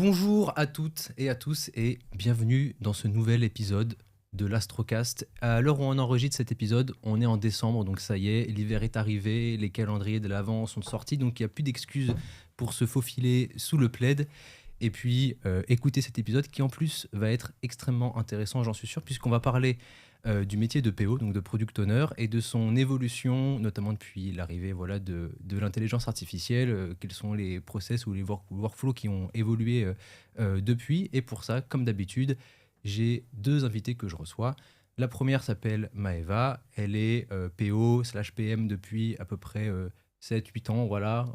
Bonjour à toutes et à tous et bienvenue dans ce nouvel épisode de l'Astrocast. À l'heure où on enregistre cet épisode, on est en décembre, donc ça y est, l'hiver est arrivé, les calendriers de l'Avent sont sortis, donc il n'y a plus d'excuses pour se faufiler sous le plaid et puis écouter cet épisode qui en plus va être extrêmement intéressant, j'en suis sûr, puisqu'on va parler du métier de PO, donc de Product Owner, et de son évolution, notamment depuis l'arrivée de l'intelligence artificielle, quels sont les process ou les workflows qui ont évolué depuis. Et pour ça, comme d'habitude, j'ai deux invités que je reçois. La première s'appelle Maëva, elle est PO/PM depuis à peu près 7-8 ans, voilà,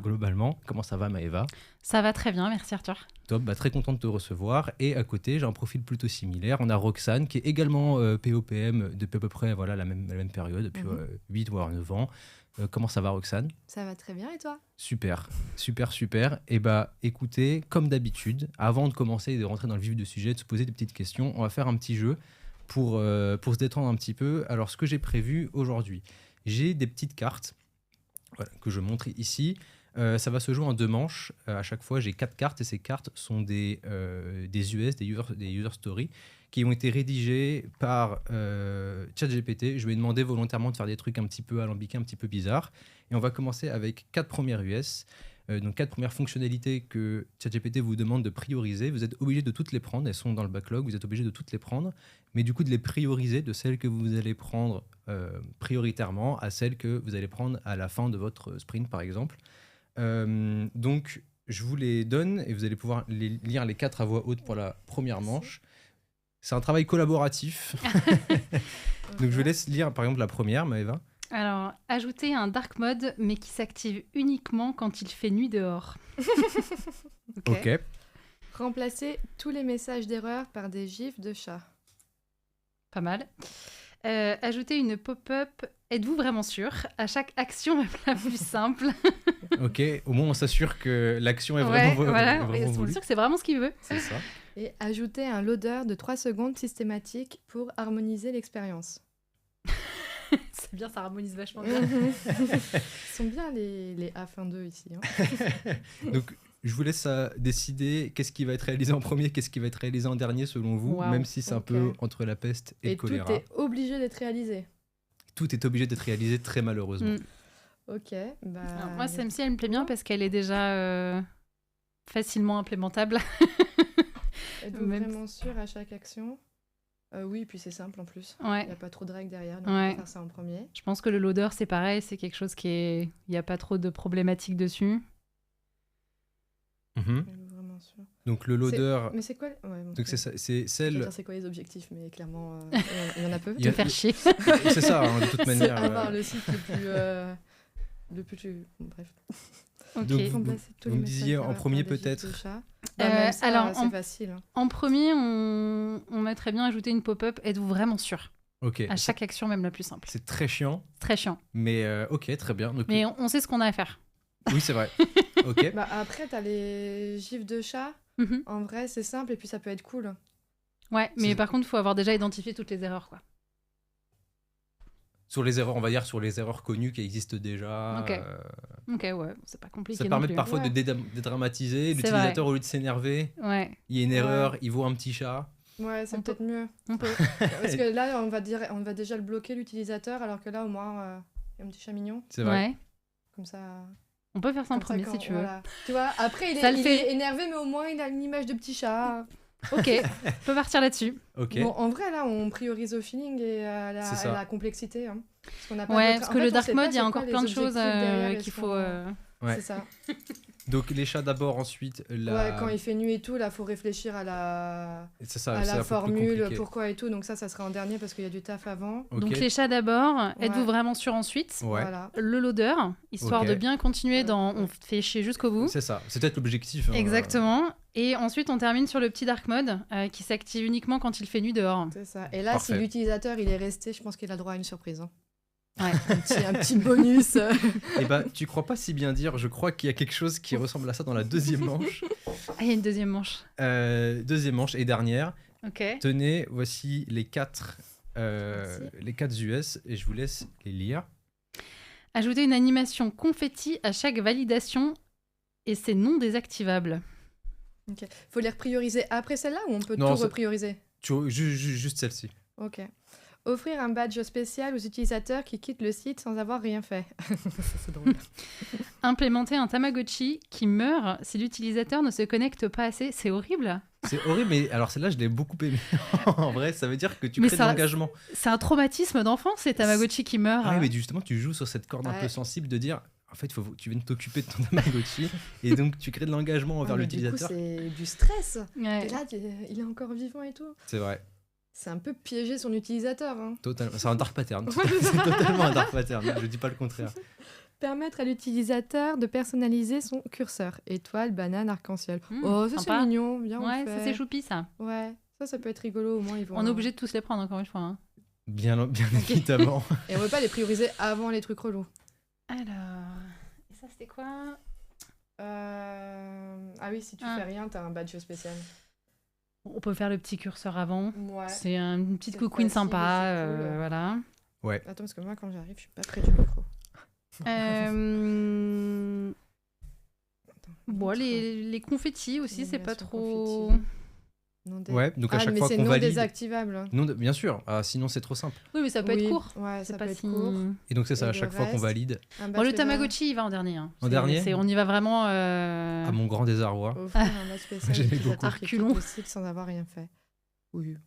globalement. Comment ça va Maëva ? Ça va très bien, merci Arthur. Top, très content de te recevoir. Et à côté, j'ai un profil plutôt similaire. On a Roxane, qui est également POPM depuis à peu près la même période, depuis 8 voire 9 ans. Comment ça va Roxane ? Ça va très bien et toi ? Super. Et écoutez, comme d'habitude, avant de commencer et de rentrer dans le vif du sujet, de se poser des petites questions, on va faire un petit jeu pour se détendre un petit peu. Alors, ce que j'ai prévu aujourd'hui, j'ai des petites cartes que je montre ici. Ça va se jouer en 2 manches. À chaque fois, j'ai 4 cartes et ces cartes sont des user stories qui ont été rédigées par ChatGPT. Je lui ai demandé volontairement de faire des trucs un petit peu alambiqués, un petit peu bizarres. Et on va commencer avec 4 premières US. Donc 4 premières fonctionnalités que ChatGPT vous demande de prioriser. Vous êtes obligé de toutes les prendre. Elles sont dans le backlog. Vous êtes obligé de toutes les prendre. Mais du coup, de les prioriser de celles que vous allez prendre prioritairement à celles que vous allez prendre à la fin de votre sprint, par exemple. Donc, je vous les donne et vous allez pouvoir lire les 4 à voix haute pour la première manche. C'est un travail collaboratif. Donc, je vous laisse lire, par exemple, la première, Maëva. Alors, ajouter un dark mode, mais qui s'active uniquement quand il fait nuit dehors. Ok. Remplacer tous les messages d'erreur par des gifs de chat. Pas mal. Ajouter une pop-up, êtes-vous vraiment sûr ? À chaque action la plus simple. Ok, au moins on s'assure que l'action est vraiment on voulue. est sûr que c'est vraiment ce qu'il veut. C'est ça. Et ajouter un loader de 3 secondes systématique pour harmoniser l'expérience. C'est bien, ça harmonise vachement bien. Ils sont bien les A-2 ici. Donc, je vous laisse décider qu'est-ce qui va être réalisé en premier, qu'est-ce qui va être réalisé en dernier selon vous, même si c'est un peu entre la peste et le choléra. Tout est obligé d'être réalisé. Tout est obligé d'être réalisé, très malheureusement. Ok. Alors, moi, celle-ci, elle me plaît bien parce qu'elle est déjà facilement implémentable. Êtes-vous vraiment sûr à chaque action ? Oui, puis c'est simple en plus. Il n'y a pas trop de règles derrière, donc on va faire ça en premier. Je pense que le loader, c'est pareil, c'est quelque chose qui est... Il n'y a pas trop de problématiques dessus. Vraiment sûr. Donc le loader... Mais c'est quoi Donc c'est celle... C'est quoi les objectifs, mais clairement, il y en a peu. Te faire chier. C'est ça, de toute manière. C'est avoir le site le plus... Bref. Ok. Donc vous me disiez en premier peut-être. Alors, c'est facile. En premier, on mettrait bien ajouter une pop-up. Êtes-vous vraiment sûr ? Ok. À chaque action, même la plus simple. C'est très chiant. Très chiant. Mais ok, très bien. Donc, mais on sait ce qu'on a à faire. Oui, c'est vrai. Ok. Après, t'as les gifs de chat. En vrai, c'est simple et puis ça peut être cool. Ouais, mais par contre, il faut avoir déjà identifié toutes les erreurs, quoi. Sur les erreurs, on va dire sur les erreurs connues qui existent déjà. Ok, ouais, c'est pas compliqué. Ça permet parfois de dédramatiser. L'utilisateur, au lieu de s'énerver, il y a une erreur, il voit un petit chat. Ouais, c'est peut-être mieux. On peut. Parce que là, on va déjà le bloquer, l'utilisateur, alors que là, au moins, il y a un petit chat mignon. C'est vrai. Ouais. Comme ça... On peut faire ça en premier, si tu veux. Voilà. Tu vois, après, il est énervé, mais au moins, il a une image de petit chat. Ok, on peut partir là-dessus. Okay. Bon, en vrai, là, on priorise au feeling et à la complexité. Hein. Parce qu'on a pas parce que le dark mode, il y a encore plein de choses qu'il faut... C'est ça. Donc les chats d'abord, ensuite quand il fait nuit et tout, là faut réfléchir à la c'est formule, pourquoi et tout, donc ça sera en dernier parce qu'il y a du taf avant. Okay. Donc les chats d'abord, êtes-vous vraiment sûr ensuite ? Voilà. Le loader, histoire de bien continuer on fait chier jusqu'au bout. C'est ça, c'est peut-être l'objectif. Exactement. Et ensuite on termine sur le petit dark mode qui s'active uniquement quand il fait nuit dehors. C'est ça. Et là, parfait. Si l'utilisateur il est resté, je pense qu'il a droit à une surprise. Hein. Ouais. un petit bonus. Et tu crois pas si bien dire, je crois qu'il y a quelque chose qui ressemble à ça dans la deuxième manche. Ah, il y a une deuxième manche. Deuxième manche et dernière. Ok. Tenez, voici les 4 US et je vous laisse les lire. Ajouter une animation confetti à chaque validation et c'est non désactivable. Ok. Faut les reprioriser après celle-là ou on peut tout reprioriser? Juste celle-ci. Ok. Offrir un badge spécial aux utilisateurs qui quittent le site sans avoir rien fait. Ça, c'est drôle. Implémenter un Tamagotchi qui meurt si l'utilisateur ne se connecte pas assez. C'est horrible. C'est horrible, mais alors celle-là, je l'ai beaucoup aimé. En vrai, ça veut dire que tu crées de l'engagement. C'est un traumatisme d'enfance, ces Tamagotchi qui meurent. Ah oui, mais justement, tu joues sur cette corde un peu sensible de dire... En fait, tu viens de t'occuper de ton Tamagotchi et donc tu crées de l'engagement envers l'utilisateur. Du coup, c'est du stress. Et là, il est encore vivant et tout. C'est vrai. C'est un peu piéger son utilisateur. Hein. Totalement. C'est un dark pattern. C'est totalement un dark pattern. Je dis pas le contraire. Permettre à l'utilisateur de personnaliser son curseur. Étoile, banane, arc-en-ciel. Oh, ça c'est mignon. Bien ouais, ça c'est choupi ça. Ouais, ça peut être rigolo. Au moins, ils vont. On est obligé de tous les prendre encore une fois. Hein. Bien évidemment. Et on veut pas les prioriser avant les trucs relous. Alors, et ça c'était quoi? Ah oui, si tu fais rien, t'as un badge spécial. On peut faire le petit curseur avant. Ouais. C'est une petite coucouine sympa, cool. Voilà. Ouais. Attends, parce que moi, quand j'arrive, je suis pas près du micro. Bon, les confettis aussi, c'est pas trop... Ouais, donc à chaque fois qu'on valide... mais c'est non désactivable. Non, bien sûr, sinon c'est trop simple. Oui, mais ça peut être court. Ouais, ça peut être court. Et donc c'est ça, à chaque fois qu'on valide... Bon, le Tamagotchi, il va en dernier. Hein. En dernier on y va vraiment... À mon grand désarroi. Offrir un badge spécial Arculon. sans avoir rien fait. Oui.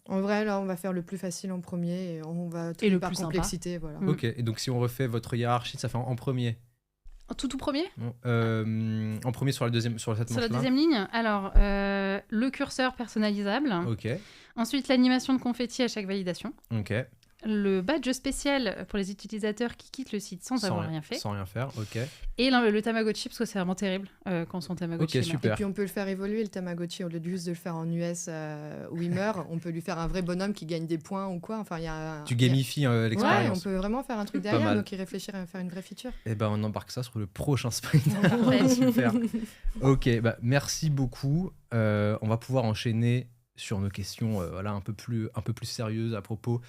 En vrai, là, on va faire le plus facile en premier et on va tout par complexité. Voilà. Ok, et donc si on refait votre hiérarchie, ça fait en premier. Tout premier En premier sur cette manche-là. Sur la deuxième ligne, alors, le curseur personnalisable. Ok. Ensuite, l'animation de confetti à chaque validation. Ok. Le badge spécial pour les utilisateurs qui quittent le site sans avoir rien fait. Sans rien faire, ok. Et le Tamagotchi, parce que c'est vraiment terrible quand son Tamagotchi est super. Et puis on peut le faire évoluer, le Tamagotchi, au lieu de juste de le faire en US où il meurt, on peut lui faire un vrai bonhomme qui gagne des points ou quoi. Enfin, tu gamifies l'expérience. Ouais, on peut vraiment faire un truc derrière, donc y réfléchir à faire une vraie feature. Et ben on embarque ça sur le prochain sprint. Super. Ok, merci beaucoup. On va pouvoir enchaîner sur nos questions un peu plus sérieuses à propos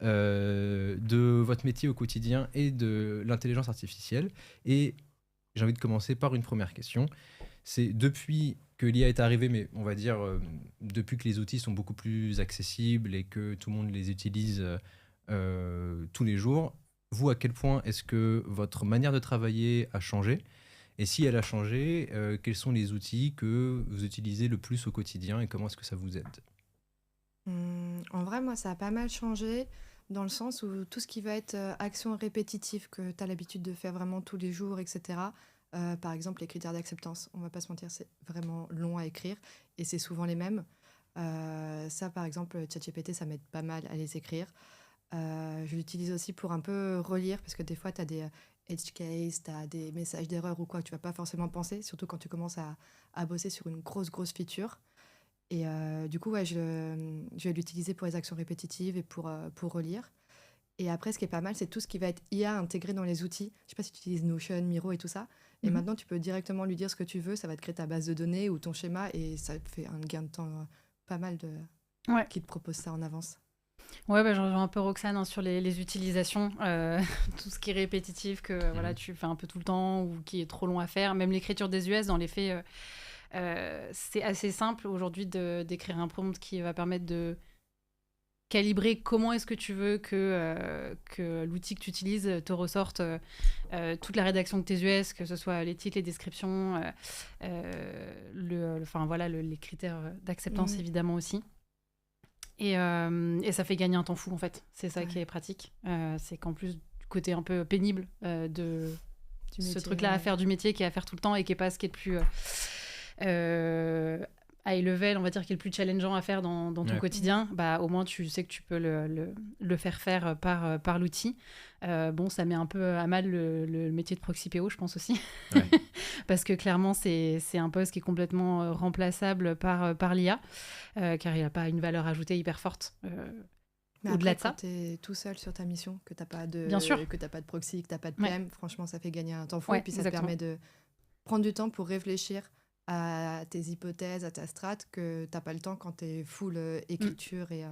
de votre métier au quotidien et de l'intelligence artificielle. Et j'ai envie de commencer par une première question. C'est depuis que l'IA est arrivée, mais on va dire depuis que les outils sont beaucoup plus accessibles et que tout le monde les utilise tous les jours, vous, à quel point est-ce que votre manière de travailler a changé? Et si elle a changé, quels sont les outils que vous utilisez le plus au quotidien et comment est-ce que ça vous aide? En vrai, moi, ça a pas mal changé dans le sens où tout ce qui va être action répétitive que tu as l'habitude de faire vraiment tous les jours, etc. Par exemple, les critères d'acceptance, on va pas se mentir, c'est vraiment long à écrire et c'est souvent les mêmes. Ça, par exemple, ChatGPT, ça m'aide pas mal à les écrire. Je l'utilise aussi pour un peu relire parce que des fois, tu as des edge cases, tu as des messages d'erreur ou quoi que tu vas pas forcément penser, surtout quand tu commences à bosser sur une grosse feature. Et du coup, ouais, je vais l'utiliser pour les actions répétitives et pour relire. Et après, ce qui est pas mal, c'est tout ce qui va être IA intégré dans les outils. Je sais pas si tu utilises Notion, Miro et tout ça. Et maintenant, tu peux directement lui dire ce que tu veux. Ça va te créer ta base de données ou ton schéma et ça te fait un gain de temps pas mal qui te propose ça en avance. Ouais, je rejoins un peu Roxane sur les utilisations. Tout ce qui est répétitif, que voilà, tu fais un peu tout le temps ou qui est trop long à faire. Même l'écriture des US, dans les faits... c'est assez simple aujourd'hui d'écrire un prompt qui va permettre de calibrer comment est-ce que tu veux que l'outil que tu utilises te ressorte toute la rédaction de tes US, que ce soit les titres, les descriptions, les critères d'acceptance évidemment aussi. Et ça fait gagner un temps fou en fait. C'est ça qui est pratique. C'est qu'en plus du côté un peu pénible de ce truc-là à faire du métier qui est à faire tout le temps et qui est pas ce qui est le plus... high level, on va dire, qui est le plus challengeant à faire dans ton quotidien, au moins tu sais que tu peux le faire par l'outil. Ça met un peu à mal le métier de proxy PO, je pense aussi. Ouais. Parce que clairement, c'est un poste qui est complètement remplaçable par l'IA, car il n'a pas une valeur ajoutée hyper forte. Au-delà de ça, quand tu es tout seul sur ta mission, que tu n'as pas de proxy, que tu n'as pas de PM, franchement, ça fait gagner un temps fou. Et puis ça te permet de prendre du temps pour réfléchir à tes hypothèses, à ta strat, que tu n'as pas le temps quand tu es full écriture et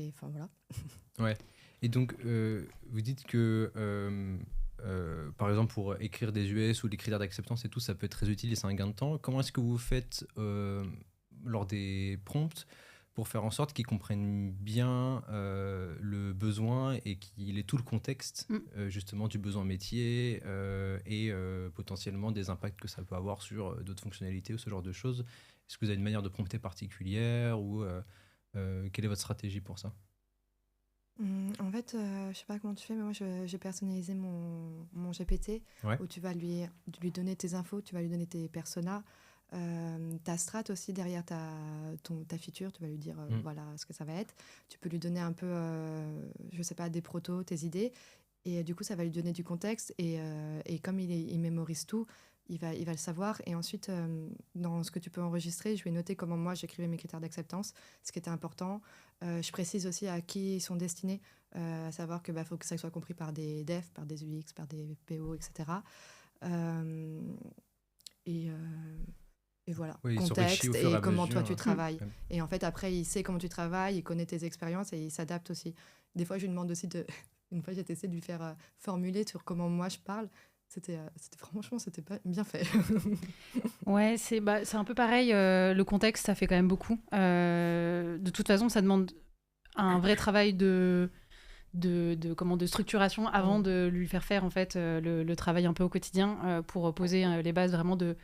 enfin voilà. Ouais. Et donc, vous dites que par exemple, pour écrire des US ou les critères d'acceptance et tout, ça peut être très utile et c'est un gain de temps. Comment est-ce que vous faites lors des prompts pour faire en sorte qu'ils comprennent bien le besoin et qu'il ait tout le contexte justement du besoin métier et potentiellement des impacts que ça peut avoir sur d'autres fonctionnalités ou ce genre de choses. Est-ce que vous avez une manière de prompter particulière ou quelle est votre stratégie pour ça? En fait, je sais pas comment tu fais, mais moi, j'ai personnalisé mon GPT, Ouais. où tu vas lui donner tes infos, tu vas lui donner tes personas, ta strat aussi derrière ta feature, tu vas lui dire voilà ce que ça va être. Tu peux lui donner un peu, je sais pas, des protos, tes idées, et du coup, ça va lui donner du contexte, et comme il mémorise tout, il va le savoir. Et ensuite, dans ce que tu peux enregistrer, je vais noter comment moi j'écrivais mes critères d'acceptance, ce qui était important. Je précise aussi à qui ils sont destinés, à savoir que faut que ça soit compris par des devs, par des UX, par des PO, etc. Euh, et, euh, et voilà, Oui, il s'enrichit au contexte fur et et à comment toi mesure. tu travailles. Et en fait, après, il sait comment tu travailles, il connaît tes expériences et il s'adapte aussi. Des fois, je lui demande aussi de. Une fois, j'ai essayé de lui faire formuler sur comment moi je parle. Franchement, c'était pas bien fait. Ouais, c'est un peu pareil. Le contexte, ça fait quand même beaucoup. De toute façon, ça demande un vrai travail de structuration avant de lui faire faire en fait le travail un peu au quotidien pour poser les bases vraiment de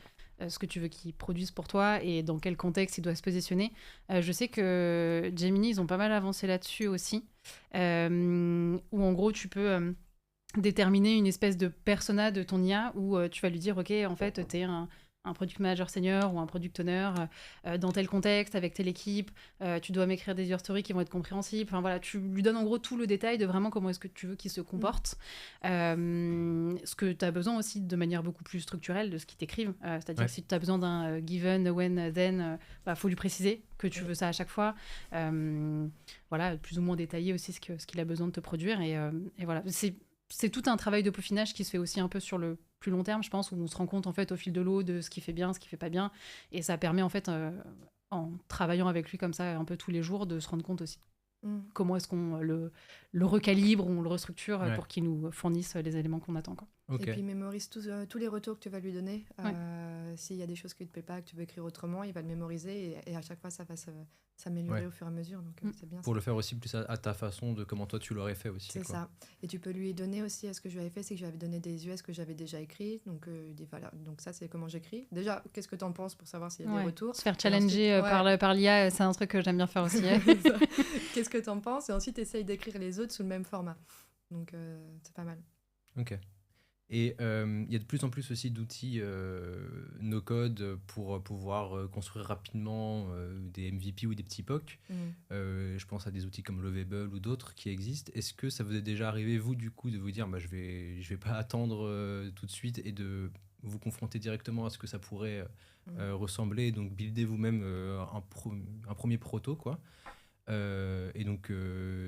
ce que tu veux qu'il produise pour toi et dans quel contexte il doit se positionner. Je sais que Gemini, ils ont pas mal avancé là-dessus aussi, où en gros tu peux déterminer une espèce de persona de ton IA où tu vas lui dire ok en fait t'es un product manager senior ou un product owner dans tel contexte avec telle équipe, tu dois m'écrire des user stories qui vont être compréhensibles, enfin voilà, tu lui donnes en gros tout le détail de vraiment comment est-ce que tu veux qu'il se comporte. Ce que tu as besoin aussi de manière beaucoup plus structurelle de ce qu'ils t'écrivent, c'est-à-dire que si tu as besoin d'un given, when, then, faut lui préciser que tu veux ça à chaque fois, voilà, plus ou moins détailler aussi ce qu'il a besoin de te produire et voilà, c'est tout un travail de peaufinage qui se fait aussi un peu sur le plus long terme, je pense, où on se rend compte en fait au fil de l'eau de ce qui fait bien, ce qui fait pas bien, et ça permet en fait, en travaillant avec lui comme ça un peu tous les jours, de se rendre compte aussi comment est-ce qu'on le recalibre, on le restructure pour qu'il nous fournisse les éléments qu'on attend, quoi. Okay. Et puis il mémorise tous les retours que tu vas lui donner. S'il y a des choses qui ne te plaisent pas, que tu veux écrire autrement, il va le mémoriser et à chaque fois ça va s'améliorer au fur et à mesure. Donc c'est bien. Pour le faire aussi plus à ta façon, de comment toi tu l'aurais fait aussi. C'est ça. Et tu peux lui donner aussi, ce que je lui avais fait, c'est que je lui avais donné des US que j'avais déjà écrits. Donc voilà, donc ça c'est comment j'écris. Déjà, qu'est-ce que tu en penses pour savoir s'il y a des retours. Se faire challenger par l'IA, c'est un truc que j'aime bien faire aussi. Qu'est-ce que tu en penses. Et ensuite essaye d'écrire les autres sous le même format. Donc c'est pas mal. Ok. Et il y a de plus en plus aussi d'outils no-code pour pouvoir construire rapidement des MVP ou des petits POC. Je pense à des outils comme Lovable ou d'autres qui existent. Est-ce que ça vous est déjà arrivé, vous, du coup, de vous dire je vais pas attendre tout de suite et de vous confronter directement à ce que ça pourrait ressembler, donc builder vous-même un premier proto, quoi. Et donc,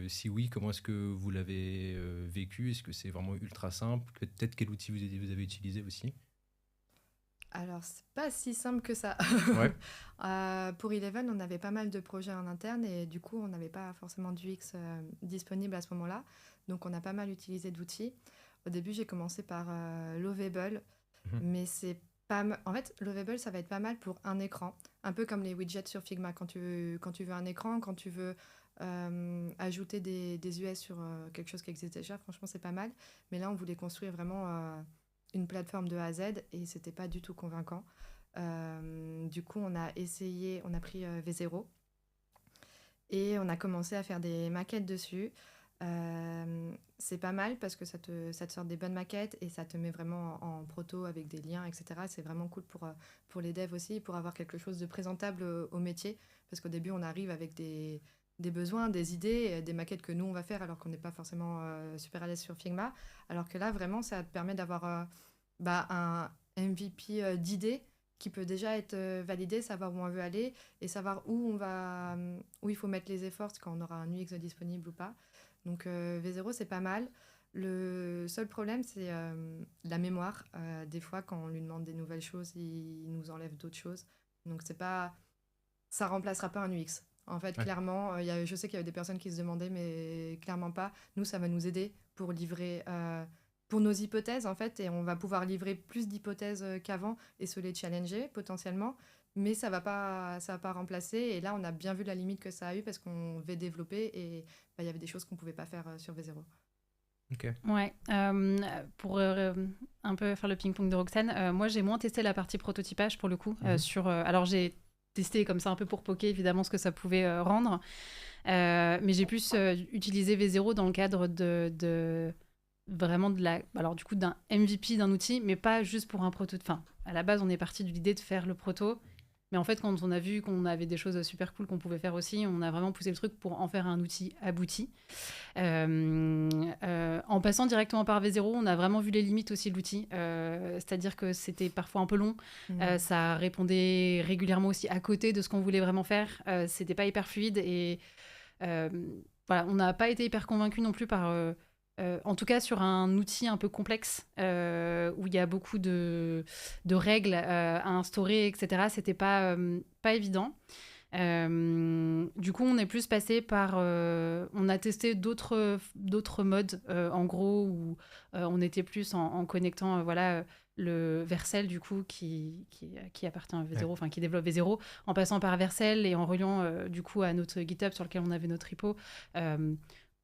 si oui, comment est-ce que vous l'avez vécu? Est-ce que c'est vraiment ultra simple? Peut-être quel outil vous avez utilisé aussi? Alors, c'est pas si simple que ça. Ouais. Pour Eleven, on avait pas mal de projets en interne et du coup, on n'avait pas forcément d'UX disponible à ce moment-là. Donc, on a pas mal utilisé d'outils. Au début, j'ai commencé par Lovable, mais c'est pas en fait, Lovable, ça va être pas mal pour un écran. Un peu comme les widgets sur Figma. Quand tu veux un écran, quand tu veux ajouter des US sur quelque chose qui existe déjà, franchement, c'est pas mal. Mais là, on voulait construire vraiment une plateforme de A à Z et c'était pas du tout convaincant. Du coup, on a pris V0 et on a commencé à faire des maquettes dessus. C'est pas mal parce que ça te sort des bonnes maquettes et ça te met vraiment en proto avec des liens, etc. C'est vraiment cool pour les devs aussi, pour avoir quelque chose de présentable au métier. Parce qu'au début, on arrive avec des besoins, des idées, des maquettes que nous, on va faire alors qu'on n'est pas forcément super à l'aise sur Figma. Alors que là, vraiment, ça te permet d'avoir un MVP d'idées qui peut déjà être validé, savoir où on veut aller et savoir où il faut mettre les efforts quand on aura un UX disponible ou pas. Donc V0, c'est pas mal. Le seul problème, c'est la mémoire. Des fois, quand on lui demande des nouvelles choses, il nous enlève d'autres choses. Donc ça remplacera pas un UX. En fait, clairement, je sais qu'il y avait des personnes qui se demandaient, mais clairement pas. Nous, ça va nous aider pour livrer pour nos hypothèses, en fait, et on va pouvoir livrer plus d'hypothèses qu'avant et se les challenger potentiellement, mais ça va pas remplacer. Et là, on a bien vu la limite que ça a eu parce qu'on veut développer et il y avait des choses qu'on pouvait pas faire sur V0. Ok. Ouais, pour un peu faire le ping-pong de Roxane, moi j'ai moins testé la partie prototypage pour le coup. Alors j'ai testé comme ça un peu pour poker évidemment ce que ça pouvait rendre, mais j'ai plus utilisé V0 dans le cadre de vraiment alors du coup d'un MVP d'un outil, mais pas juste pour un proto. Enfin, à la base on est parti de l'idée de faire le proto. Mais en fait, quand on a vu qu'on avait des choses super cool qu'on pouvait faire aussi, on a vraiment poussé le truc pour en faire un outil abouti. En passant directement par V0, on a vraiment vu les limites aussi de l'outil. C'est-à-dire que c'était parfois un peu long. Ça répondait régulièrement aussi à côté de ce qu'on voulait vraiment faire. C'était pas hyper fluide. Et voilà, on n'a pas été hyper convaincus non plus par... en tout cas, sur un outil un peu complexe où il y a beaucoup de règles à instaurer, etc., c'était pas évident. Du coup, on est plus passé par... on a testé d'autres modes, en gros, où on était plus en connectant le Vercel, du coup, qui appartient à V0, enfin qui développe V0, en passant par Vercel et en reliant, du coup, à notre GitHub sur lequel on avait notre repo.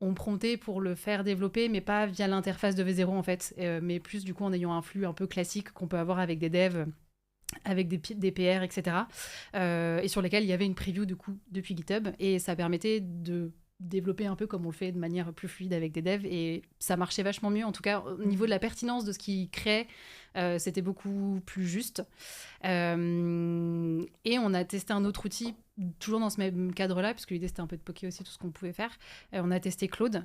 On promptait pour le faire développer, mais pas via l'interface de V0 en fait, mais plus du coup en ayant un flux un peu classique qu'on peut avoir avec des devs, avec des PR, etc. Et sur lesquels il y avait une preview du coup depuis GitHub, et ça permettait de développer un peu comme on le fait de manière plus fluide avec des devs, et ça marchait vachement mieux, en tout cas au niveau de la pertinence de ce qu'ils créaient, c'était beaucoup plus juste. Et on a testé un autre outil toujours dans ce même cadre-là, puisque l'idée c'était un peu de poker aussi tout ce qu'on pouvait faire. On a testé Claude,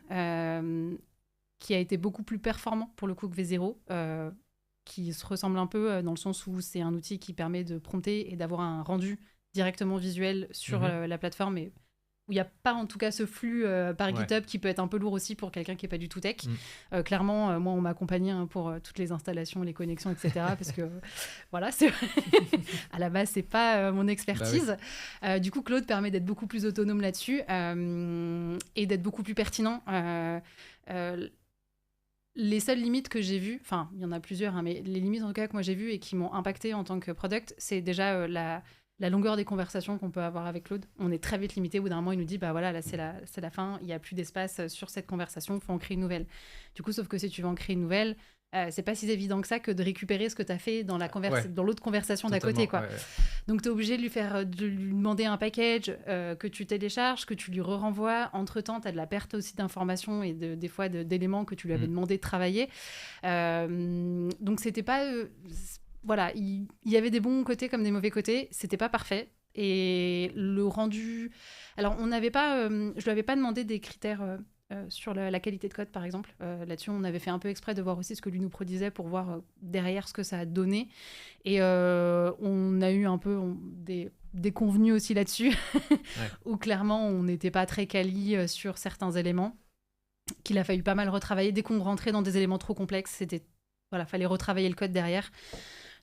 qui a été beaucoup plus performant pour le coup que V0, qui se ressemble un peu dans le sens où c'est un outil qui permet de prompter et d'avoir un rendu directement visuel sur la plateforme, et où il n'y a pas en tout cas ce flux par GitHub qui peut être un peu lourd aussi pour quelqu'un qui n'est pas du tout tech. Clairement, moi on m'a accompagné pour toutes les installations, les connexions, etc. parce que voilà, à la base c'est pas mon expertise. Bah oui. Du coup, Claude permet d'être beaucoup plus autonome là-dessus et d'être beaucoup plus pertinent. Les seules limites que j'ai vues, enfin il y en a plusieurs, hein, mais les limites en tout cas que moi j'ai vues et qui m'ont impacté en tant que product, c'est déjà la longueur des conversations qu'on peut avoir avec Claude. On est très vite limité. Au bout d'un moment, il nous dit bah voilà, là c'est la fin, il n'y a plus d'espace sur cette conversation, il faut en créer une nouvelle. Du coup, sauf que si tu veux en créer une nouvelle, c'est pas si évident que ça que de récupérer ce que tu as fait dans dans l'autre conversation d'à côté, quoi. Donc tu es obligé de lui demander un package que tu télécharges, que tu lui renvoies. Entre-temps, tu as de la perte aussi d'informations et des fois d'éléments que tu lui avais demandé de travailler. Donc c'était pas... voilà, il y avait des bons côtés comme des mauvais côtés. C'était pas parfait. Et le rendu... Alors, je lui avais pas demandé des critères sur la qualité de code, par exemple. Là-dessus, on avait fait un peu exprès de voir aussi ce que lui nous produisait pour voir derrière ce que ça a donné. Et on a eu un peu des convenus aussi là-dessus, où clairement, on n'était pas très quali sur certains éléments, qu'il a fallu pas mal retravailler. Dès qu'on rentrait dans des éléments trop complexes, fallait retravailler le code derrière.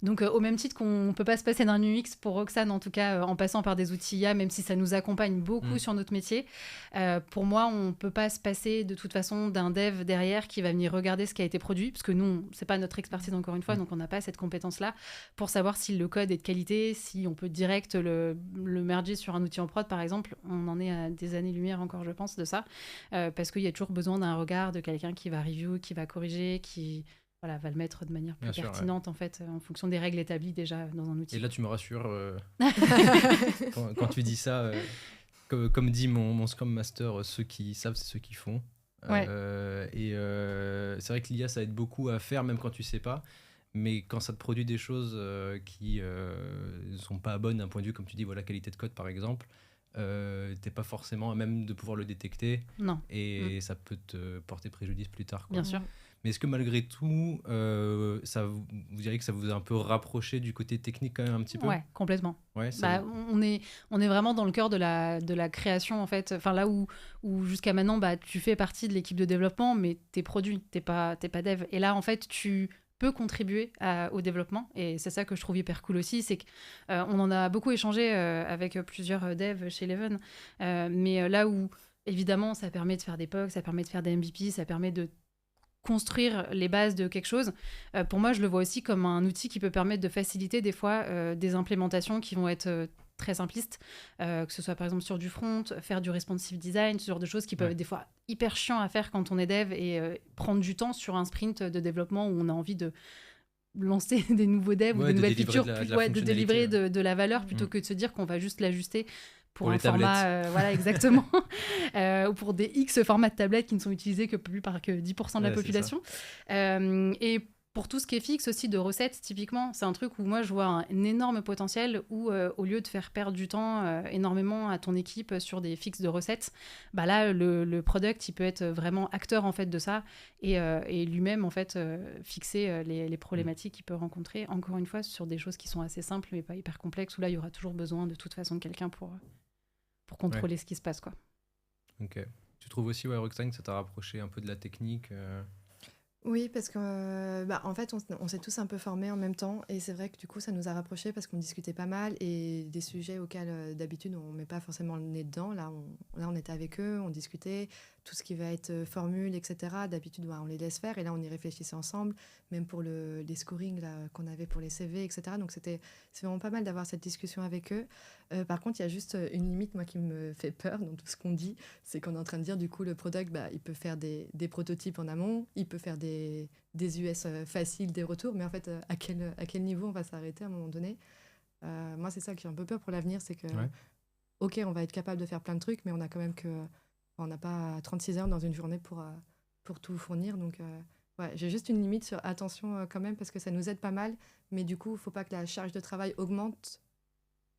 Donc, au même titre qu'on ne peut pas se passer d'un UX pour Roxane, en tout cas, en passant par des outils IA, même si ça nous accompagne beaucoup sur notre métier, pour moi, on ne peut pas se passer de toute façon d'un dev derrière qui va venir regarder ce qui a été produit, parce que nous, ce n'est pas notre expertise encore une fois, donc on n'a pas cette compétence-là pour savoir si le code est de qualité, si on peut direct le merger sur un outil en prod, par exemple. On en est à des années-lumière encore, je pense, de ça, parce qu'il y a toujours besoin d'un regard de quelqu'un qui va review, qui va corriger, qui... va le mettre de manière plus pertinente, en fait, en fonction des règles établies déjà dans un outil. Et là, tu me rassures quand tu dis ça. Comme dit mon Scrum Master, ceux qui savent, c'est ceux qui font. Et c'est vrai que l'IA, ça aide beaucoup à faire, même quand tu sais pas. Mais quand ça te produit des choses qui ne sont pas bonnes d'un point de vue, comme tu dis, qualité de code, par exemple, t'es pas forcément à même de pouvoir le détecter. Non. Et ça peut te porter préjudice plus tard, quoi. Bien sûr. Mais est-ce que malgré tout, vous diriez que ça vous a un peu rapproché du côté technique quand même un petit peu ? Ouais, complètement. Ouais, on est vraiment dans le cœur de la création, en fait. Enfin, là où jusqu'à maintenant, tu fais partie de l'équipe de développement, mais t'es produit, t'es pas dev. Et là, en fait, tu peux contribuer au développement. Et c'est ça que je trouve hyper cool aussi, c'est qu'on en a beaucoup échangé avec plusieurs devs chez Eleven. Mais là où, évidemment, ça permet de faire des POC, ça permet de faire des MVP, ça permet de construire les bases de quelque chose. Pour moi, je le vois aussi comme un outil qui peut permettre de faciliter des fois des implémentations qui vont être très simplistes, que ce soit par exemple sur du front, faire du responsive design, ce genre de choses qui peuvent être des fois hyper chiants à faire quand on est dev et prendre du temps sur un sprint de développement où on a envie de lancer des nouveaux devs ou des nouvelles features, de délivrer de la valeur plutôt que de se dire qu'on va juste l'ajuster pour un format, voilà, exactement, ou pour des X formats de tablettes qui ne sont utilisés que plus par que 10% de la population. Et pour tout ce qui est fixe aussi de recettes, typiquement, c'est un truc où moi je vois un énorme potentiel où au lieu de faire perdre du temps énormément à ton équipe sur des fixes de recettes, bah là le product il peut être vraiment acteur en fait de ça et lui-même en fait fixer les problématiques qu'il peut rencontrer, encore une fois sur des choses qui sont assez simples mais pas hyper complexes où là il y aura toujours besoin de toute façon de quelqu'un pour contrôler ce qui se passe, quoi. Ok. Tu trouves aussi, Roxane, que ça t'a rapproché un peu de la technique Oui, parce que en fait, on s'est tous un peu formés en même temps et c'est vrai que du coup, ça nous a rapprochés parce qu'on discutait pas mal et des sujets auxquels d'habitude on met pas forcément le nez dedans. Là, on était avec eux, on discutait tout ce qui va être formule, etc. D'habitude, on les laisse faire et là, on y réfléchissait ensemble, même pour les scorings là, qu'on avait pour les CV, etc. Donc, c'est vraiment pas mal d'avoir cette discussion avec eux. Par contre, il y a juste une limite, moi, qui me fait peur dans tout ce qu'on dit, c'est qu'on est en train de dire, du coup, le product, il peut faire des prototypes en amont, il peut faire des US faciles, des retours, mais en fait, à quel niveau on va s'arrêter à un moment donné? Moi, c'est ça que j'ai un peu peur pour l'avenir, c'est que, ok, on va être capable de faire plein de trucs, mais on a quand même on n'a pas 36 heures dans une journée pour tout fournir, donc j'ai juste une limite sur attention quand même, parce que ça nous aide pas mal, mais du coup, il ne faut pas que la charge de travail augmente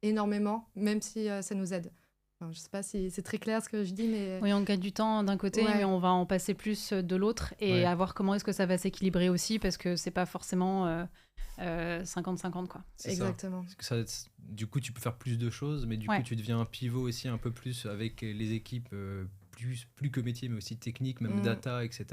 énormément, même si ça nous aide. Enfin, je sais pas si c'est très clair ce que je dis, mais... Oui, on gagne du temps d'un côté, mais on va en passer plus de l'autre et à voir comment est-ce que ça va s'équilibrer aussi, parce que c'est pas forcément 50-50, quoi. Exactement. Parce que du coup, tu peux faire plus de choses, mais du coup, tu deviens un pivot aussi un peu plus avec les équipes plus que métier, mais aussi technique, même data, etc.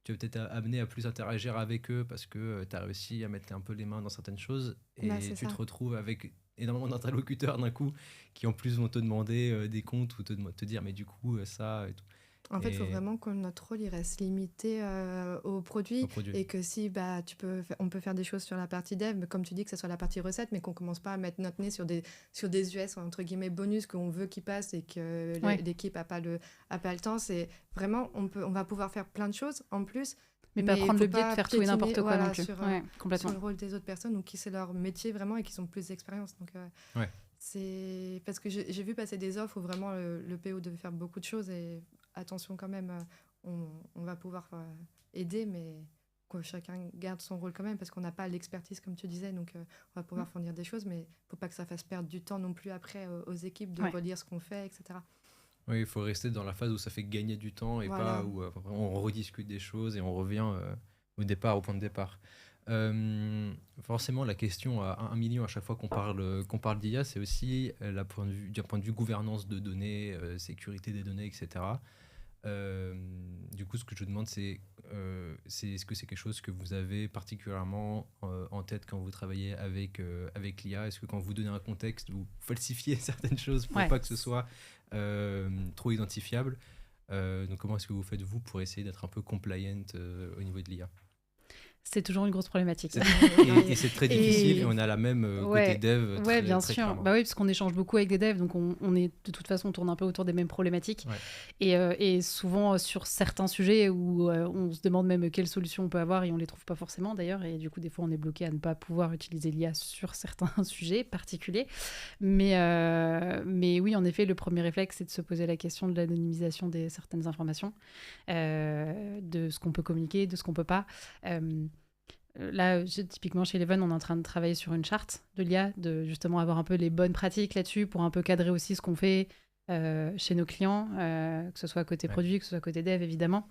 Tu vas peut-être amené à plus interagir avec eux parce que tu as réussi à mettre un peu les mains dans certaines choses et tu te retrouves avec énormément d'interlocuteurs d'un coup qui en plus vont te demander des comptes ou te dire mais du coup ça et tout. En fait, il faut vraiment que notre rôle il reste limité au produit et que si on peut faire des choses sur la partie dev, mais comme tu dis que ce soit la partie recette, mais qu'on commence pas à mettre notre nez sur des US entre guillemets bonus qu'on veut qu'ils passent et que l'équipe a pas le temps. C'est vraiment on va pouvoir faire plein de choses en plus. Mais pas prendre le biais de faire tout et n'importe quoi non plus. Complètement. Sur le rôle des autres personnes ou qui c'est leur métier vraiment et qui sont plus d'expérience. Donc c'est parce que j'ai vu passer des offres où vraiment le PO devait faire beaucoup de choses et attention quand même, on va pouvoir aider, mais que chacun garde son rôle quand même parce qu'on n'a pas l'expertise comme tu disais, donc on va pouvoir fournir des choses, mais il ne faut pas que ça fasse perdre du temps non plus après aux équipes de relire ce qu'on fait, etc. Oui, il faut rester dans la phase où ça fait gagner du temps et pas où on rediscute des choses et on revient au point de départ. Forcément, la question à 1 million à chaque fois qu'on parle d'IA, c'est aussi d'un point de vue gouvernance de données, sécurité des données, etc. Du coup, ce que je demande, c'est est-ce que c'est quelque chose que vous avez particulièrement en tête quand vous travaillez avec l'IA? Est-ce que quand vous donnez un contexte, vous falsifiez certaines choses pour pas que ce soit trop identifiable? Donc, comment est-ce que vous faites, vous, pour essayer d'être un peu compliant au niveau de l'IA? C'est toujours une grosse problématique. Et c'est très difficile et on a la même côté dev. Oui, bien sûr. Bah oui, parce qu'on échange beaucoup avec des devs, donc on est de toute façon, on tourne un peu autour des mêmes problématiques. Et souvent sur certains sujets où on se demande même quelles solutions on peut avoir et on les trouve pas forcément d'ailleurs. Et du coup, des fois, on est bloqué à ne pas pouvoir utiliser l'IA sur certains sujets particuliers. Mais oui, en effet, le premier réflexe, c'est de se poser la question de l'anonymisation de certaines informations, de ce qu'on peut communiquer, de ce qu'on peut pas. Là, typiquement chez Eleven, on est en train de travailler sur une charte de l'IA, de justement avoir un peu les bonnes pratiques là-dessus pour un peu cadrer aussi ce qu'on fait chez nos clients, que ce soit côté produit, que ce soit côté dev, évidemment.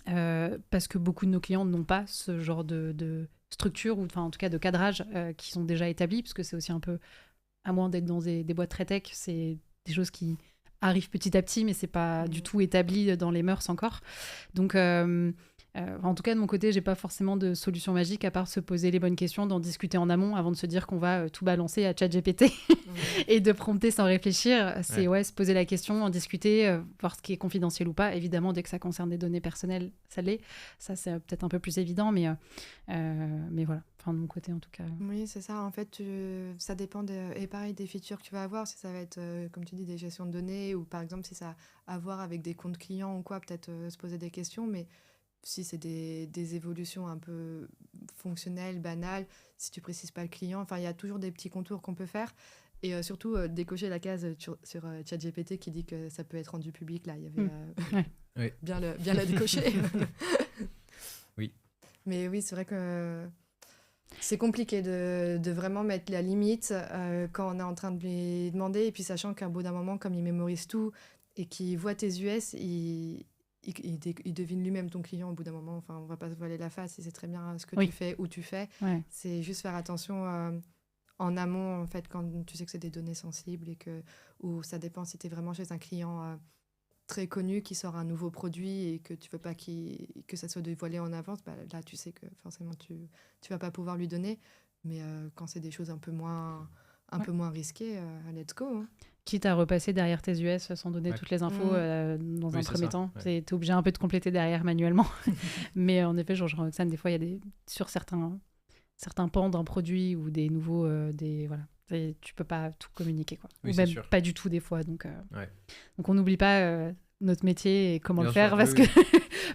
Parce que beaucoup de nos clients n'ont pas ce genre de structure, ou en tout cas de cadrage qui sont déjà établis, parce que c'est aussi un peu, à moins d'être dans des boîtes très tech, c'est des choses qui arrivent petit à petit, mais c'est pas du tout établi dans les mœurs encore. Donc... En tout cas, de mon côté, j'ai pas forcément de solution magique à part se poser les bonnes questions, d'en discuter en amont avant de se dire qu'on va tout balancer à ChatGPT et de prompter sans réfléchir. C'est se poser la question, en discuter, voir ce qui est confidentiel ou pas. Évidemment, dès que ça concerne des données personnelles, ça l'est. Ça, c'est peut-être un peu plus évident, mais voilà. Enfin, de mon côté, en tout cas. Oui, c'est ça. En fait, ça dépend et pareil des features que tu vas avoir. Si ça va être, comme tu dis, des gestions de données ou par exemple, si ça a à voir avec des comptes clients ou quoi, peut-être se poser des questions. Mais si c'est des évolutions un peu fonctionnelles, banales, si tu précises pas le client, enfin, il y a toujours des petits contours qu'on peut faire. Et surtout, décocher la case sur ChatGPT qui dit que ça peut être rendu public. Là, il y avait bien la décocher. Oui. Mais oui, c'est vrai que c'est compliqué de vraiment mettre la limite quand on est en train de lui demander. Et puis, sachant qu'à bout d'un moment, comme il mémorise tout et qu'il voit tes US, il devine lui-même ton client au bout d'un moment. Enfin, on va pas se voiler la face. Il sait très bien ce que tu fais, où tu fais. Ouais. C'est juste faire attention en amont, en fait, quand tu sais que c'est des données sensibles ou ça dépend si tu es vraiment chez un client très connu qui sort un nouveau produit et que tu veux pas que ça soit dévoilé en avance, bah, là, tu sais que forcément, tu vas pas pouvoir lui donner. Mais quand c'est des choses un peu moins risquées, let's go. Hein. Quitte à repasser derrière tes US sans donner toutes les infos dans un premier temps. Tu es obligé un peu de compléter derrière manuellement. Mais en effet, je rejoins Roxane, des fois, il y a sur certains pans d'un produit ou des nouveaux... voilà. Tu peux pas tout communiquer, quoi. Oui, ou même sûr. pas du tout, des fois. Donc on n'oublie pas notre métier et comment le faire,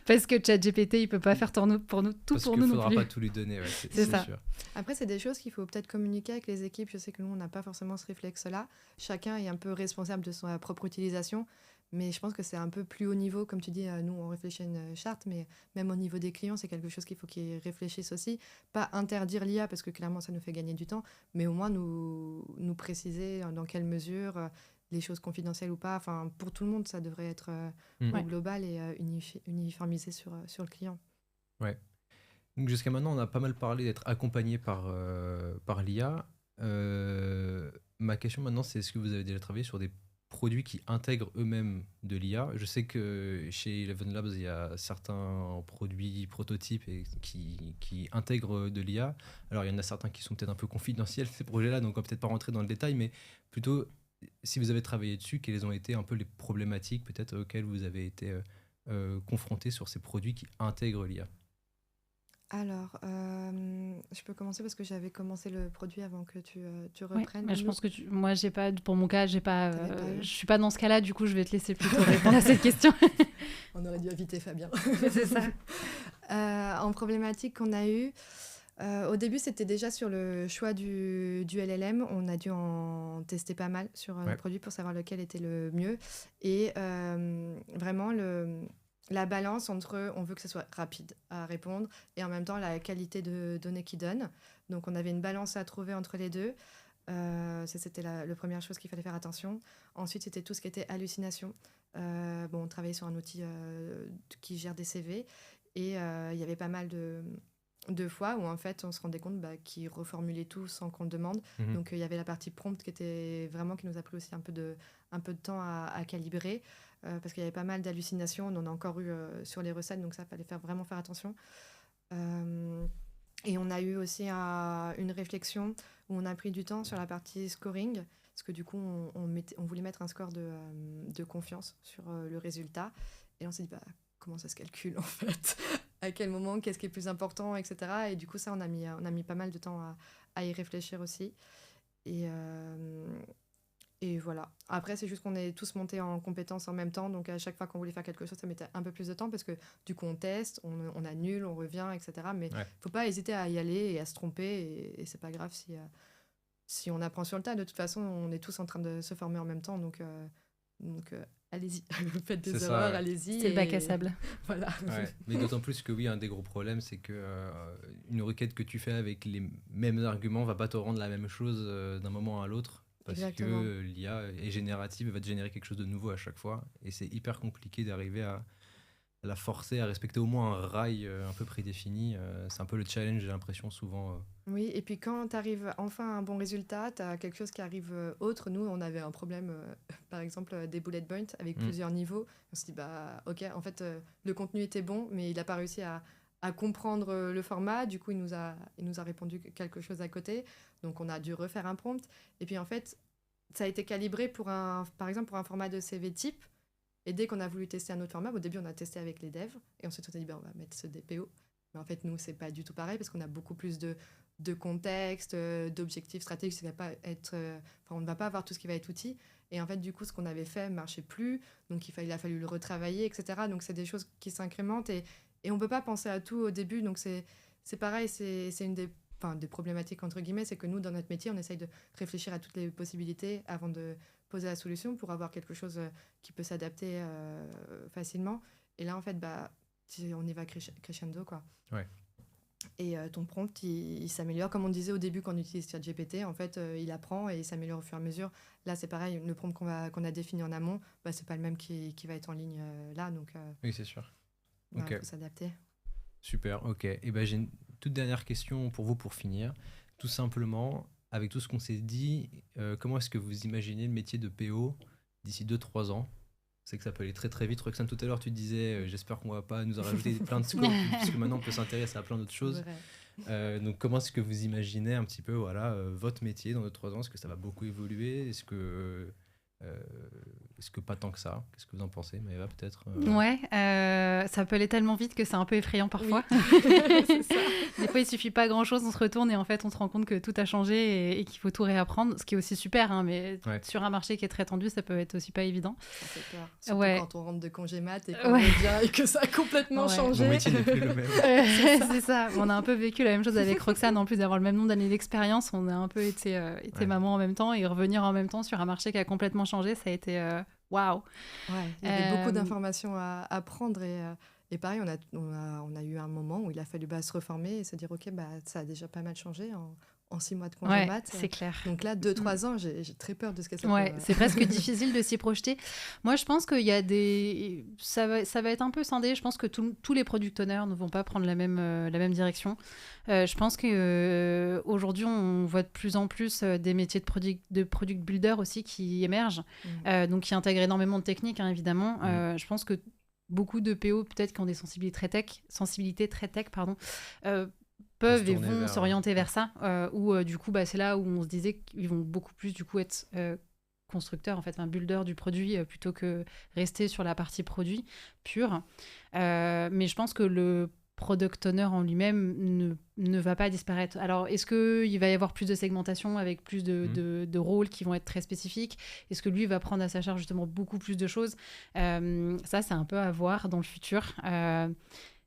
parce que ChatGPT, il peut pas faire pour nous tout pour nous non plus. Parce qu'il faudra pas tout lui donner, c'est ça. Sûr. Après, c'est des choses qu'il faut peut-être communiquer avec les équipes. Je sais que nous, on n'a pas forcément ce réflexe-là. Chacun est un peu responsable de sa propre utilisation. Mais je pense que c'est un peu plus haut niveau. Comme tu dis, nous, on réfléchit à une charte, mais même au niveau des clients, c'est quelque chose qu'il faut qu'ils réfléchissent aussi. Pas interdire l'IA, parce que clairement, ça nous fait gagner du temps, mais au moins nous préciser dans quelle mesure les choses confidentielles ou pas. Enfin, pour tout le monde, ça devrait être au global et uniformisé sur le client. Ouais. Donc jusqu'à maintenant, on a pas mal parlé d'être accompagné par l'IA. Ma question maintenant, c'est est-ce que vous avez déjà travaillé sur des produits qui intègrent eux-mêmes de l'IA? Je sais que chez Eleven Labs, il y a certains produits prototypes qui intègrent de l'IA. Alors, il y en a certains qui sont peut-être un peu confidentiels, ces projets-là, donc on va peut-être pas rentrer dans le détail, mais plutôt, si vous avez travaillé dessus, quelles ont été un peu les problématiques peut-être auxquelles vous avez été confrontés sur ces produits qui intègrent l'IA? Alors, je peux commencer parce que j'avais commencé le produit avant que tu reprennes. Mais je pense que moi, j'ai pas, pour mon cas, je suis pas dans ce cas-là, du coup, je vais te laisser plutôt répondre à cette question. On aurait dû inviter Fabien. C'est ça. En problématique qu'on a eue, au début, c'était déjà sur le choix du LLM. On a dû en tester pas mal sur le produit pour savoir lequel était le mieux. Et vraiment, la balance entre on veut que ce soit rapide à répondre et en même temps la qualité de données qu'il donne. Donc on avait une balance à trouver entre les deux. C'était la première chose qu'il fallait faire attention. Ensuite, c'était tout ce qui était hallucination. On travaillait sur un outil qui gère des CV et il y avait pas mal de fois où en fait on se rendait compte qu'il reformulait tout sans qu'on le demande. Donc il y avait la partie prompt qui nous a pris aussi un peu de temps à calibrer. Parce qu'il y avait pas mal d'hallucinations, on en a encore eu sur les recettes, donc ça, fallait vraiment faire attention. Et on a eu aussi une réflexion où on a pris du temps sur la partie scoring, parce que du coup, on voulait mettre un score de confiance sur le résultat. Et on s'est dit, comment ça se calcule en fait? À quel moment? Qu'est-ce qui est plus important, etc. Et du coup, ça, on a mis pas mal de temps à y réfléchir aussi. Et voilà. Après, c'est juste qu'on est tous montés en compétences en même temps. Donc, à chaque fois qu'on voulait faire quelque chose, ça mettait un peu plus de temps parce que du coup, on teste, on annule, on revient, etc. Mais il ne faut pas hésiter à y aller et à se tromper. Et c'est pas grave si on apprend sur le tas. De toute façon, on est tous en train de se former en même temps. Donc allez-y. Faites des erreurs, allez-y. C'est le bac à sable. Voilà. Mais d'autant plus que oui, un des gros problèmes, c'est que une requête que tu fais avec les mêmes arguments ne va pas te rendre la même chose d'un moment à l'autre. Parce Exactement. que l'IA est générative, elle va te générer quelque chose de nouveau à chaque fois. Et c'est hyper compliqué d'arriver la forcer à respecter au moins un rail un peu prédéfini. C'est un peu le challenge, j'ai l'impression, souvent. Oui, et puis quand tu arrives enfin à un bon résultat, tu as quelque chose qui arrive autre. Nous, on avait un problème, par exemple, des bullet points avec plusieurs niveaux. On se dit, bah, ok, en fait, le contenu était bon, mais il n'a pas réussi à comprendre le format. Du coup, il nous a répondu quelque chose à côté. Donc, on a dû refaire un prompt. Et puis, en fait, ça a été calibré par exemple, pour un format de CV type. Et dès qu'on a voulu tester un autre format, au début, on a testé avec les devs. Et ensuite, on s'est dit, bah, on va mettre ce DPO. Mais en fait, nous, c'est pas du tout pareil parce qu'on a beaucoup plus de contexte, d'objectifs stratégiques. Ça va pas être, on ne va pas avoir tout ce qui va être outil. Et en fait, du coup, ce qu'on avait fait ne marchait plus. Donc, il a fallu le retravailler, etc. Donc, c'est des choses qui s'incrémentent. Et on ne peut pas penser à tout au début. Donc, c'est pareil. C'est une des problématiques, entre guillemets. C'est que nous, dans notre métier, on essaye de réfléchir à toutes les possibilités avant de poser la solution pour avoir quelque chose qui peut s'adapter facilement. Et là, en fait, bah, on y va crescendo, quoi. Ouais. Et ton prompt, il s'améliore. Comme on disait au début, quand on utilise ChatGPT, en fait, il apprend et il s'améliore au fur et à mesure. Là, c'est pareil, le prompt qu'on a défini en amont, bah, c'est pas le même qui va être en ligne là. Donc, oui, c'est sûr. Voilà, Ok. faut s'adapter. Super, ok. Et ben, j'ai une toute dernière question pour vous pour finir. Tout simplement, avec tout ce qu'on s'est dit, comment est-ce que vous imaginez le métier de PO d'ici 2-3 ans? C'est que ça peut aller très très vite. Roxane, tout à l'heure, tu disais, j'espère qu'on va pas nous en rajouter plein de scopes, puisque maintenant on peut s'intéresser à plein d'autres choses. Donc, comment est-ce que vous imaginez un petit peu votre métier dans 2-3 ans? Est-ce que ça va beaucoup évoluer? Est-ce que pas tant que ça? Qu'est-ce que vous en pensez, Maëva, peut-être Ouais, ça peut aller tellement vite que c'est un peu effrayant parfois. Oui. C'est ça. Des fois, il suffit pas grand-chose, on se retourne et en fait, on se rend compte que tout a changé et qu'il faut tout réapprendre, ce qui est aussi super, hein, mais sur un marché qui est très tendu, ça peut être aussi pas évident. Ça fait peur. Surtout quand on rentre de congé mat et qu'on Ouais. revient et que ça a complètement changé. Mon métier n'est plus le même. C'est ça. On a un peu vécu la même chose avec Roxane, en plus d'avoir le même nombre d'années d'expérience, on a un peu été maman en même temps et revenir en même temps sur un marché qui a complètement changé, ça a été waouh. Ouais, il y avait beaucoup d'informations à prendre et pareil, on a eu un moment où il a fallu se reformer et se dire ok, bah, ça a déjà pas mal changé en 6 mois de congé mat. C'est clair. Donc là, 2-3 ans, j'ai très peur de ce que ça peut... C'est presque difficile de s'y projeter. Moi, je pense qu'il y a des... Ça va être un peu scindé. Je pense que tous les product owners ne vont pas prendre la même direction. Je pense qu'aujourd'hui, on voit de plus en plus des métiers de product builder aussi qui émergent, donc qui intègrent énormément de techniques, hein, évidemment. Je pense que beaucoup de PO, peut-être, qui ont des sensibilités très tech, peuvent et vont s'orienter vers ça, ou du coup, c'est là où on se disait qu'ils vont beaucoup plus du coup être constructeurs, en fait, un builder du produit plutôt que rester sur la partie produit pure. Mais je pense que le product owner en lui-même ne va pas disparaître. Alors, est-ce qu'il va y avoir plus de segmentation avec plus de rôles qui vont être très spécifiques? Est-ce que lui va prendre à sa charge justement beaucoup plus de choses? Ça, c'est un peu à voir dans le futur.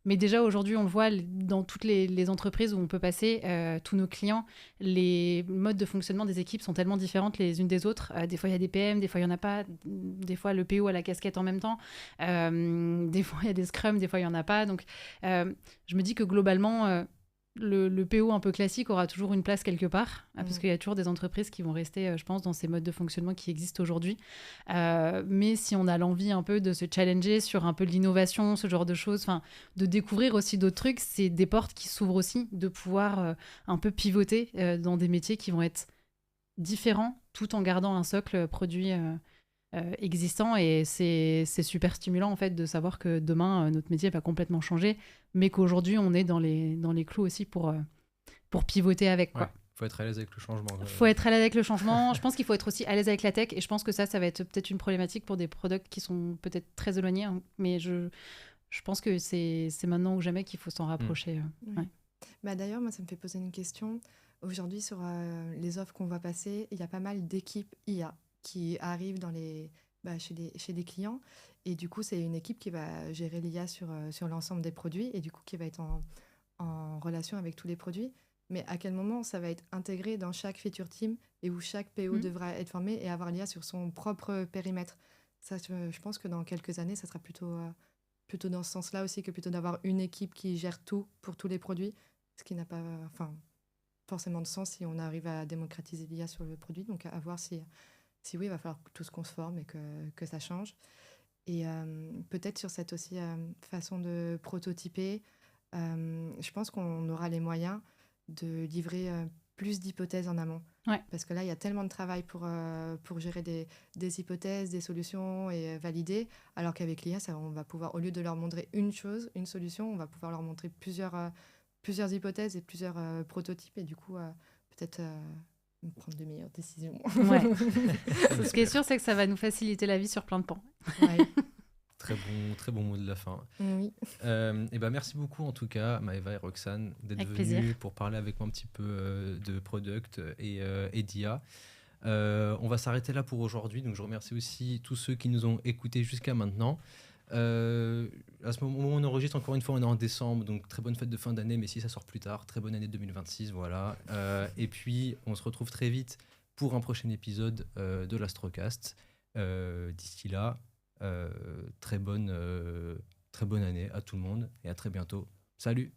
Mais déjà, aujourd'hui, on le voit dans toutes les entreprises où on peut passer, tous nos clients, les modes de fonctionnement des équipes sont tellement différentes les unes des autres. Des fois, il y a des PM, des fois, il n'y en a pas. Des fois, le PO a la casquette en même temps. Des fois, il y a des scrums, des fois, il n'y en a pas. Donc, je me dis que globalement... Le PO un peu classique aura toujours une place quelque part, parce qu'il y a toujours des entreprises qui vont rester, je pense, dans ces modes de fonctionnement qui existent aujourd'hui. Mais si on a l'envie un peu de se challenger sur un peu de l'innovation, ce genre de choses, de découvrir aussi d'autres trucs, c'est des portes qui s'ouvrent aussi, de pouvoir un peu pivoter dans des métiers qui vont être différents, tout en gardant un socle produit existant, et c'est super stimulant en fait de savoir que demain notre métier va complètement changer, mais qu'aujourd'hui on est dans les clous aussi pour pivoter avec, quoi. Faut être à l'aise avec le changement. Faut être à l'aise avec le changement. Je pense qu'il faut être aussi à l'aise avec la tech, et je pense que ça va être peut-être une problématique pour des products qui sont peut-être très éloignés, hein, mais je pense que c'est maintenant ou jamais qu'il faut s'en rapprocher. Ouais. Bah, d'ailleurs, moi ça me fait poser une question. Aujourd'hui, sur les offres qu'on va passer, il y a pas mal d'équipes IA qui arrivent chez les clients. Et du coup, c'est une équipe qui va gérer l'IA sur l'ensemble des produits et du coup, qui va être en relation avec tous les produits. Mais à quel moment ça va être intégré dans chaque feature team et où chaque PO devra être formé et avoir l'IA sur son propre périmètre? Ça, je pense que dans quelques années, ça sera plutôt dans ce sens-là aussi, que plutôt d'avoir une équipe qui gère tout pour tous les produits, ce qui n'a pas forcément de sens si on arrive à démocratiser l'IA sur le produit. Donc à voir si oui, il va falloir tous qu'on se forme et que ça change. Et peut-être sur cette aussi façon de prototyper, je pense qu'on aura les moyens de livrer plus d'hypothèses en amont. Ouais. Parce que là, il y a tellement de travail pour gérer des hypothèses, des solutions et valider, alors qu'avec l'IA, on va pouvoir, au lieu de leur montrer une chose, une solution, on va pouvoir leur montrer plusieurs hypothèses et plusieurs prototypes, et du coup, peut-être prendre de meilleures décisions. Ouais. Ce qui est sûr, c'est que ça va nous faciliter la vie sur plein de pans. Ouais. Très bon mot de la fin. Oui. Et ben merci beaucoup en tout cas, Maëva et Roxane, d'être Avec venues plaisir. pour parler avec moi un petit peu de product et d'IA. On va s'arrêter là pour aujourd'hui. Donc je remercie aussi tous ceux qui nous ont écoutés jusqu'à maintenant. À ce moment où on enregistre, encore une fois, on est en décembre, donc très bonne fête de fin d'année, mais si ça sort plus tard, très bonne année 2026, voilà. Et puis, on se retrouve très vite pour un prochain épisode de l'Astrocast. D'ici là, très bonne année à tout le monde et à très bientôt. Salut!